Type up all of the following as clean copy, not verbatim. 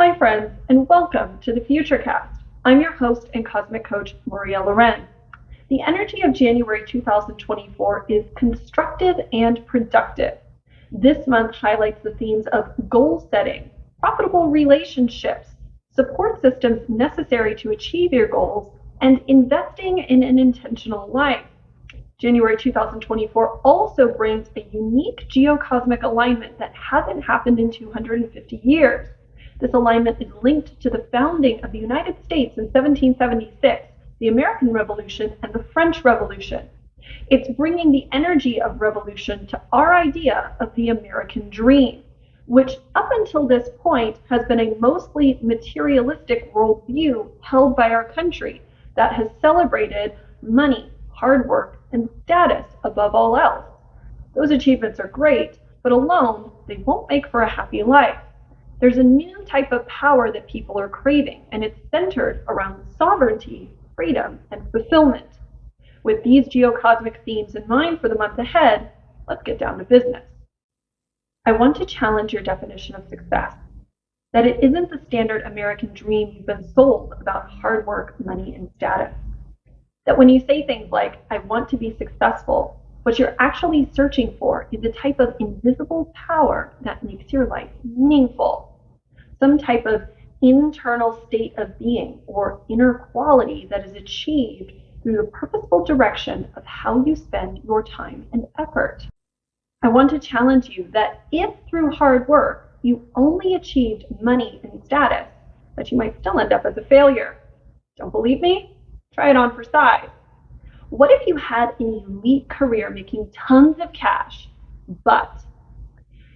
Hi friends, and welcome to the Futurecast. I'm your host and Cosmic Coach Maurielle Laurenne. The energy of January 2024 is constructive and productive. This month highlights the themes of goal setting, profitable relationships, support systems necessary to achieve your goals, and investing in an intentional life. January 2024 also brings a unique geocosmic alignment that hasn't happened in 250 years. This alignment is linked to the founding of the United States in 1776, the American Revolution, and the French Revolution. It's bringing the energy of revolution to our idea of the American dream, which up until this point has been a mostly materialistic worldview held by our country that has celebrated money, hard work, and status above all else. Those achievements are great, but alone they won't make for a happy life. There's a new type of power that people are craving, and it's centered around sovereignty, freedom, and fulfillment. With these geocosmic themes in mind for the month ahead, let's get down to business. I want to challenge your definition of success, that it isn't the standard American dream you've been sold about hard work, money, and status. That when you say things like, I want to be successful, what you're actually searching for is a type of invisible power that makes your life meaningful. Some type of internal state of being or inner quality that is achieved through the purposeful direction of how you spend your time and effort. I want to challenge you that if through hard work you only achieved money and status, that you might still end up as a failure. Don't believe me? Try it on for size. What if you had an elite career making tons of cash, but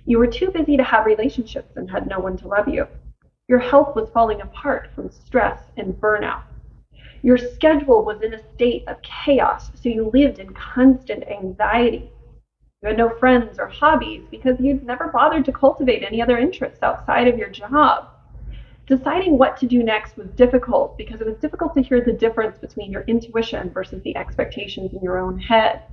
you were too busy to have relationships and had no one to love you? Your health was falling apart from stress and burnout. Your schedule was in a state of chaos, so you lived in constant anxiety. You had no friends or hobbies because you'd never bothered to cultivate any other interests outside of your job. Deciding what to do next was difficult because it was difficult to hear the difference between your intuition versus the expectations in your own head.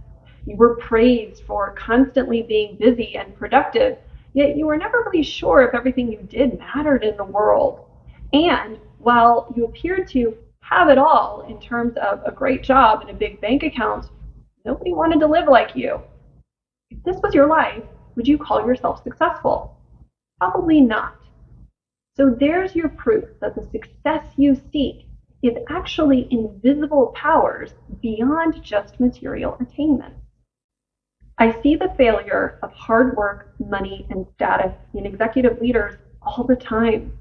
You were praised for constantly being busy and productive, yet you were never really sure if everything you did mattered in the world. And while you appeared to have it all in terms of a great job and a big bank account, nobody wanted to live like you. If this was your life, would you call yourself successful? Probably not. So there's your proof that the success you seek is actually invisible powers beyond just material attainment. I see the failure of hard work, money, and status in executive leaders all the time.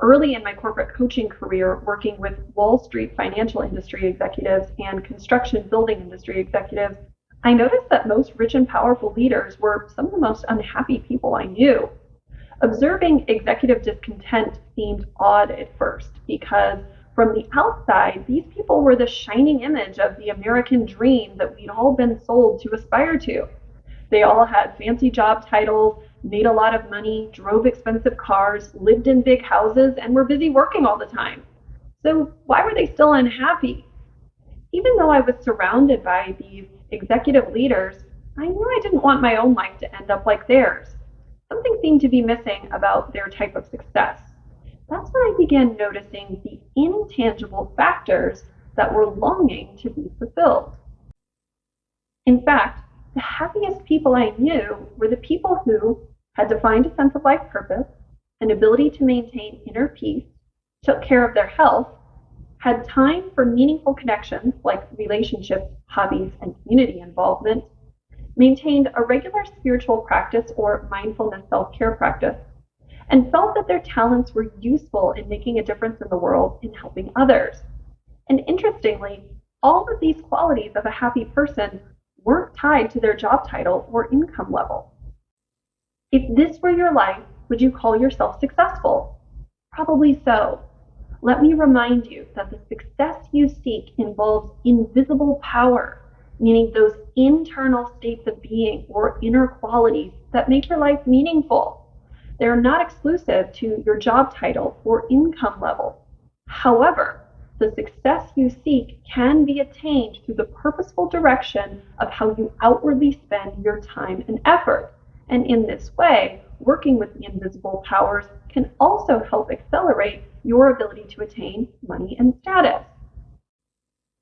Early in my corporate coaching career, working with Wall Street financial industry executives and construction building industry executives, I noticed that most rich and powerful leaders were some of the most unhappy people I knew. Observing executive discontent seemed odd at first because from the outside, these people were the shining image of the American dream that we'd all been sold to aspire to. They all had fancy job titles, made a lot of money, drove expensive cars, lived in big houses, and were busy working all the time. So why were they still unhappy? Even though I was surrounded by these executive leaders, I knew I didn't want my own life to end up like theirs. Something seemed to be missing about their type of success. That's when I began noticing the intangible factors that were longing to be fulfilled. In fact, the happiest people I knew were the people who had defined a sense of life purpose, an ability to maintain inner peace, took care of their health, had time for meaningful connections like relationships, hobbies, and community involvement, maintained a regular spiritual practice or mindfulness self-care practice, and felt that their talents were useful in making a difference in the world and helping others. And interestingly, all of these qualities of a happy person weren't tied to their job title or income level. If this were your life, would you call yourself successful? Probably so. Let me remind you that the success you seek involves invisible power, meaning those internal states of being or inner qualities that make your life meaningful. They're not exclusive to your job title or income level. However, the success you seek can be attained through the purposeful direction of how you outwardly spend your time and effort. And in this way, working with the invisible powers can also help accelerate your ability to attain money and status.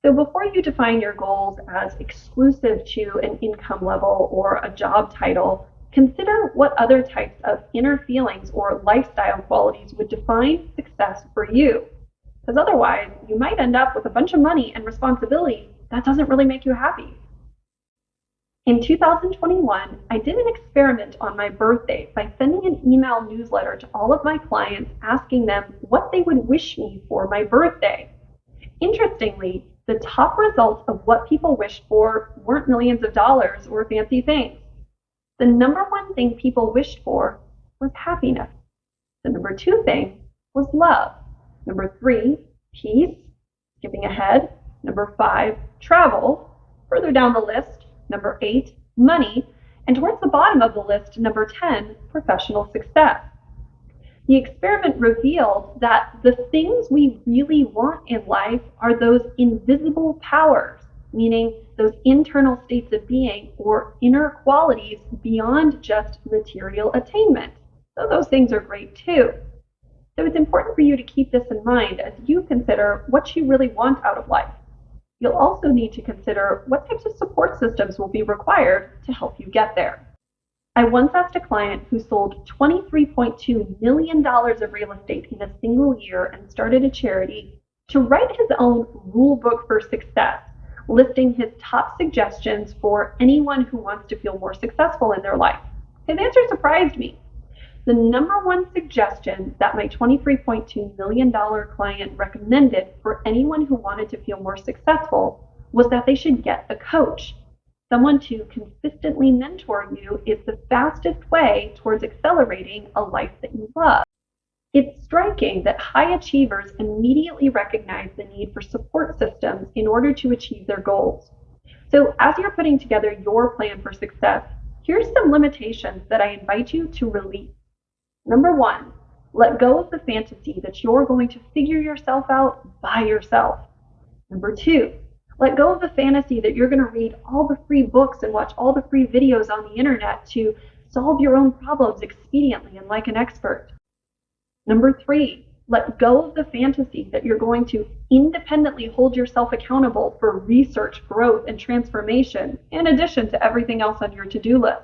So before you define your goals as exclusive to an income level or a job title, consider what other types of inner feelings or lifestyle qualities would define success for you. Because otherwise, you might end up with a bunch of money and responsibility that doesn't really make you happy. In 2021, I did an experiment on my birthday by sending an email newsletter to all of my clients asking them what they would wish me for my birthday. Interestingly, the top results of what people wished for weren't millions of dollars or fancy things. The number one thing people wished for was happiness. The number two thing was love. Number 3, peace. Skipping ahead. Number 5, travel. Further down the list, number 8, money. And towards the bottom of the list, number 10, professional success. The experiment revealed that the things we really want in life are those invisible powers, meaning those internal states of being or inner qualities beyond just material attainment. So those things are great too. So it's important for you to keep this in mind as you consider what you really want out of life. You'll also need to consider what types of support systems will be required to help you get there. I once asked a client who sold $23.2 million of real estate in a single year and started a charity to write his own rule book for success, listing his top suggestions for anyone who wants to feel more successful in their life. His answer surprised me. The number one suggestion that my $23.2 million client recommended for anyone who wanted to feel more successful was that they should get a coach. Someone to consistently mentor you is the fastest way towards accelerating a life that you love. It's striking that high achievers immediately recognize the need for support systems in order to achieve their goals. So as you're putting together your plan for success, here's some limitations that I invite you to release. Number 1, let go of the fantasy that you're going to figure yourself out by yourself. Number 2, let go of the fantasy that you're going to read all the free books and watch all the free videos on the internet to solve your own problems expediently and like an expert. Number 3, let go of the fantasy that you're going to independently hold yourself accountable for research, growth, and transformation, in addition to everything else on your to-do list.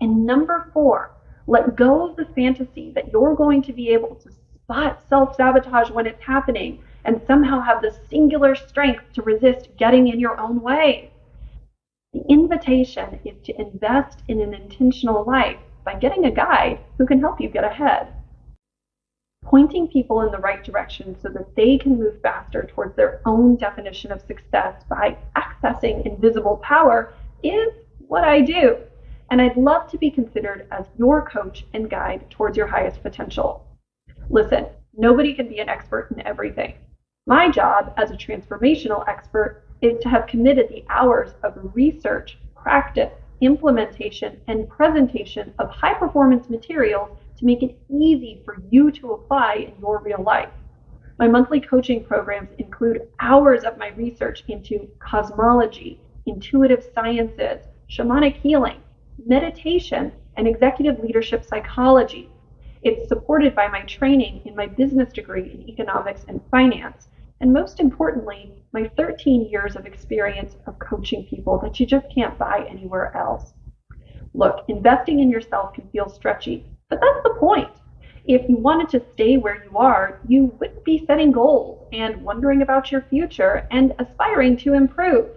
And number 4, let go of the fantasy that you're going to be able to spot self-sabotage when it's happening and somehow have the singular strength to resist getting in your own way. The invitation is to invest in an intentional life by getting a guide who can help you get ahead. Pointing people in the right direction so that they can move faster towards their own definition of success by accessing invisible power is what I do. And I'd love to be considered as your coach and guide towards your highest potential. Listen, nobody can be an expert in everything. My job as a transformational expert is to have committed the hours of research, practice, implementation, and presentation of high-performance materials to make it easy for you to apply in your real life. My monthly coaching programs include hours of my research into cosmology, intuitive sciences, shamanic healing, meditation, and executive leadership psychology. It's supported by my training in my business degree in economics and finance, and most importantly, my 13 years of experience of coaching people that you just can't buy anywhere else. Look, investing in yourself can feel stretchy, but that's the point. If you wanted to stay where you are, you wouldn't be setting goals and wondering about your future and aspiring to improve.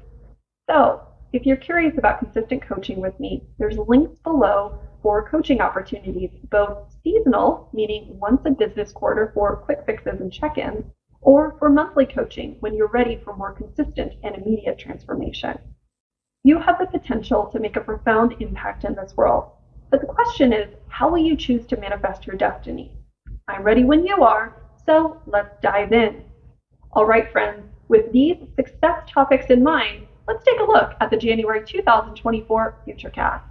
So, if you're curious about consistent coaching with me, there's links below for coaching opportunities, both seasonal, meaning once a business quarter for quick fixes and check-ins, or for monthly coaching when you're ready for more consistent and immediate transformation. You have the potential to make a profound impact in this world, but the question is, how will you choose to manifest your destiny? I'm ready when you are, so let's dive in. All right, friends, with these success topics in mind, let's take a look at the January 2024 Futurecast.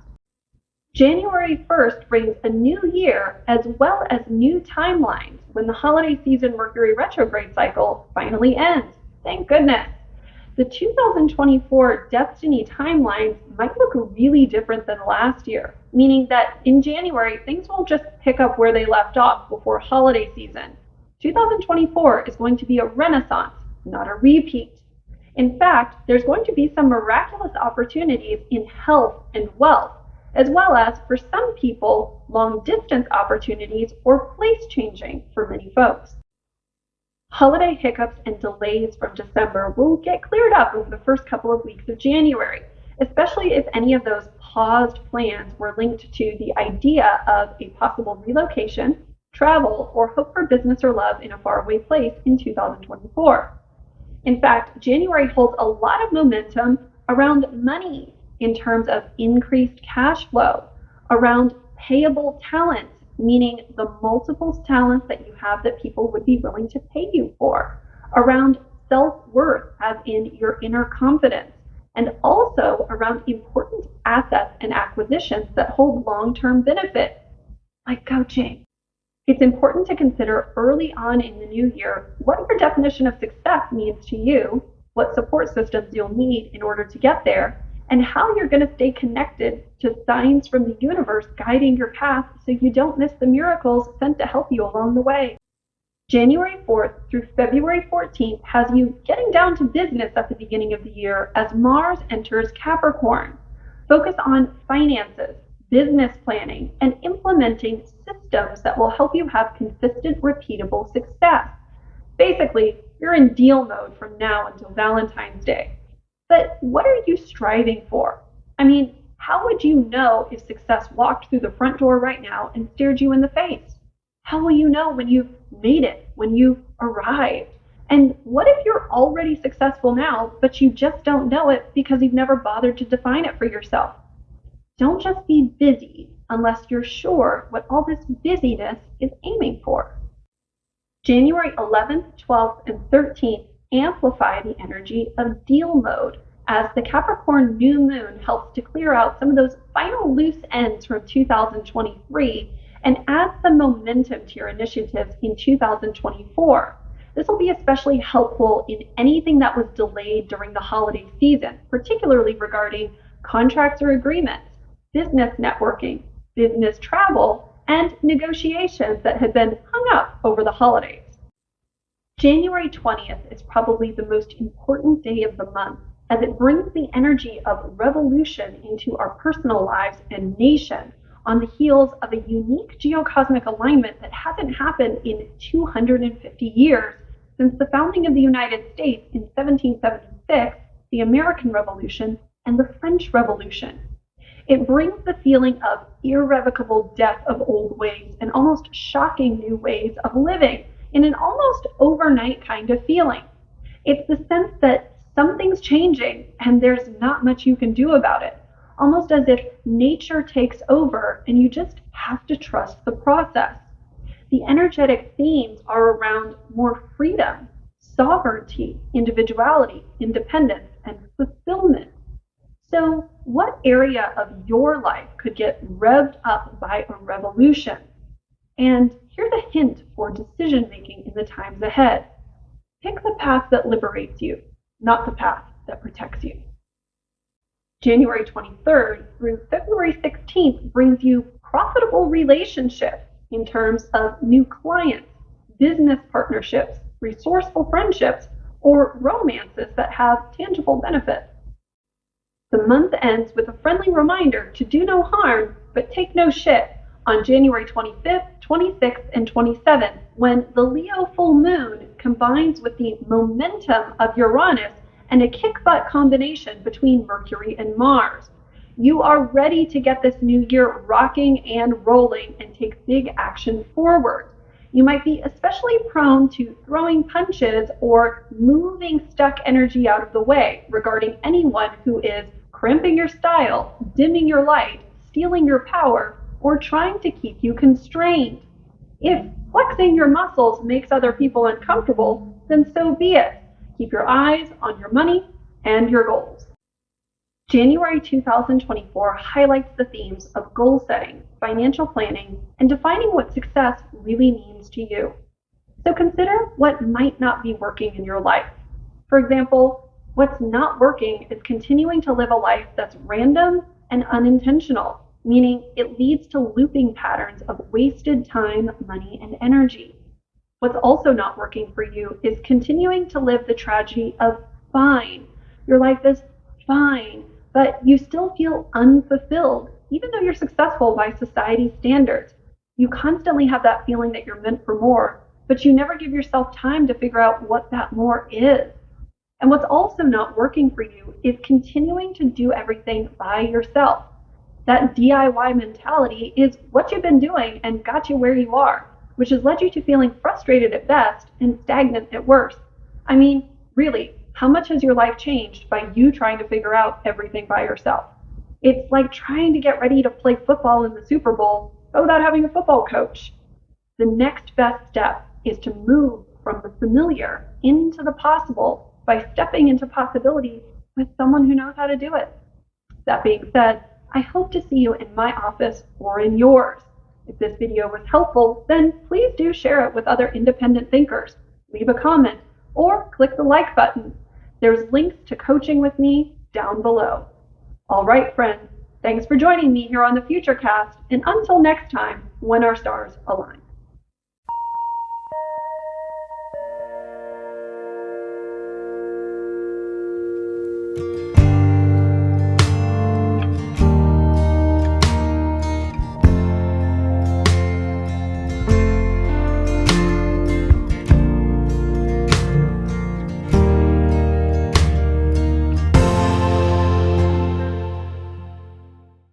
January 1st brings a new year as well as new timelines when the holiday season Mercury retrograde cycle finally ends. Thank goodness. The 2024 destiny timelines might look really different than last year. meaning that in January, things will just pick up where they left off before holiday season. 2024 is going to be a renaissance, not a repeat. In fact, there's going to be some miraculous opportunities in health and wealth, as well as, for some people, long-distance opportunities or place changing for many folks. Holiday hiccups and delays from December will get cleared up over the first couple of weeks of January, especially if any of those paused plans were linked to the idea of a possible relocation, travel, or hope for business or love in a faraway place in 2024. In fact, January holds a lot of momentum around money in terms of increased cash flow, around payable talents, meaning the multiple talents that you have that people would be willing to pay you for, around self-worth, as in your inner confidence, and also around important assets and acquisitions that hold long-term benefit, like coaching. It's important to consider early on in the new year what your definition of success means to you, what support systems you'll need in order to get there, and how you're going to stay connected to signs from the universe guiding your path so you don't miss the miracles sent to help you along the way. January 4th through February 14th has you getting down to business at the beginning of the year as Mars enters Capricorn. Focus on finances, business planning, and implementing systems that will help you have consistent, repeatable success. Basically, you're in deal mode from now until Valentine's Day. But what are you striving for? I mean, how would you know if success walked through the front door right now and stared you in the face? How will you know when you've made it, when you've arrived? And what if you're already successful now, but you just don't know it because you've never bothered to define it for yourself? Don't just be busy unless you're sure what all this busyness is aiming for. January 11th, 12th, and 13th amplify the energy of deal mode as the Capricorn new moon helps to clear out some of those final loose ends from 2023 and add some momentum to your initiatives in 2024. This will be especially helpful in anything that was delayed during the holiday season, particularly regarding contracts or agreements, business networking, business travel, and negotiations that had been hung up over the holidays. January 20th is probably the most important day of the month, as it brings the energy of revolution into our personal lives and nation on the heels of a unique geocosmic alignment that hasn't happened in 250 years since the founding of the United States in 1776, the American Revolution, and the French Revolution. It brings the feeling of irrevocable death of old ways and almost shocking new ways of living in an almost overnight kind of feeling. It's the sense that something's changing and there's not much you can do about it, almost as if nature takes over and you just have to trust the process. The energetic themes are around more freedom, sovereignty, individuality, independence, and fulfillment. So, what area of your life could get revved up by a revolution? And here's a hint for decision making in the times ahead. Pick the path that liberates you, not the path that protects you. January 23rd through February 16th brings you profitable relationships in terms of new clients, business partnerships, resourceful friendships, or romances that have tangible benefits. The month ends with a friendly reminder to do no harm, but take no shit on January 25th, 26th, and 27th, when the Leo full moon combines with the momentum of Uranus and a kick-butt combination between Mercury and Mars. You are ready to get this new year rocking and rolling and take big action forward. You might be especially prone to throwing punches or moving stuck energy out of the way regarding anyone who is cramping your style, dimming your light, stealing your power, or trying to keep you constrained. If flexing your muscles makes other people uncomfortable, then so be it. Keep your eyes on your money and your goals. January 2024 highlights the themes of goal setting, financial planning, and defining what success really means to you. So consider what might not be working in your life. For example, what's not working is continuing to live a life that's random and unintentional, meaning it leads to looping patterns of wasted time, money, and energy. What's also not working for you is continuing to live the tragedy of fine. Your life is fine, but you still feel unfulfilled, even though you're successful by society's standards. You constantly have that feeling that you're meant for more, but you never give yourself time to figure out what that more is. And what's also not working for you is continuing to do everything by yourself. That DIY mentality is what you've been doing and got you where you are, which has led you to feeling frustrated at best and stagnant at worst. I mean, really, how much has your life changed by you trying to figure out everything by yourself? It's like trying to get ready to play football in the Super Bowl but without having a football coach. The next best step is to move from the familiar into the possible by stepping into possibility with someone who knows how to do it. That being said, I hope to see you in my office or in yours. If this video was helpful, then please do share it with other independent thinkers. Leave a comment or click the like button. There's links to coaching with me down below. All right, friends, thanks for joining me here on the Futurecast, and until next time, when our stars align.